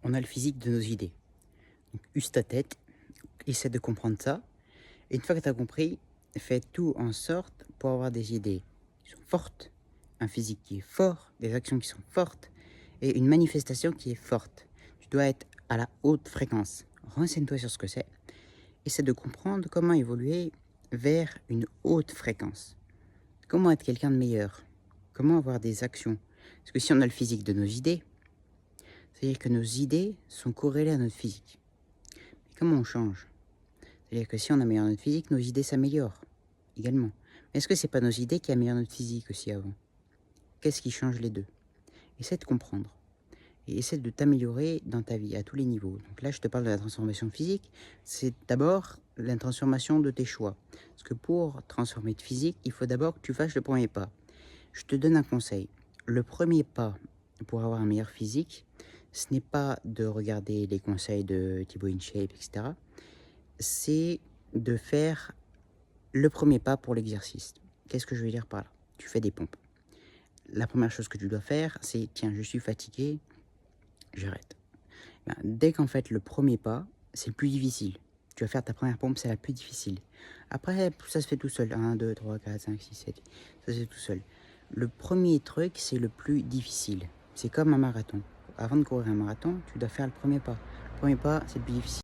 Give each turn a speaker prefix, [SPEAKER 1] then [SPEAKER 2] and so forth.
[SPEAKER 1] On a le physique de nos idées. Donc, use ta tête, essaie de comprendre ça. Et une fois que tu as compris, fais tout en sorte pour avoir des idées qui sont fortes, un physique qui est fort, des actions qui sont fortes et une manifestation qui est forte. Tu dois être à la haute fréquence. Renseigne-toi sur ce que c'est. Essaie de comprendre comment évoluer vers une haute fréquence. Comment être quelqu'un de meilleur? Comment avoir des actions? Parce que si on a le physique de nos idées, c'est-à-dire que nos idées sont corrélées à notre physique. Mais comment on change? C'est-à-dire que si on améliore notre physique, nos idées s'améliorent également. Mais est-ce que c'est pas nos idées qui améliorent notre physique aussi avant? Qu'est-ce qui change les deux? Essaie de comprendre. Et essaie de t'améliorer dans ta vie à tous les niveaux. Donc là, je te parle de la transformation physique. C'est d'abord la transformation de tes choix. Parce que pour transformer ton physique, il faut d'abord que tu fasses le premier pas. Je te donne un conseil. Le premier pas pour avoir un meilleur physique, ce n'est pas de regarder les conseils de Thibaut InShape, etc. C'est de faire le premier pas pour l'exercice. Qu'est-ce que je veux dire par là? Tu fais des pompes. La première chose que tu dois faire, c'est tiens, je suis fatigué, j'arrête. Ben, dès qu'en fait le premier pas, c'est le plus difficile. Tu vas faire ta première pompe, c'est la plus difficile. Après, ça se fait tout seul. 1, 2, 3, 4, 5, 6, 7. Ça se fait tout seul. Le premier truc, c'est le plus difficile. C'est comme un marathon. Avant de courir un marathon, tu dois faire le premier pas. Le premier pas, c'est le plus difficile.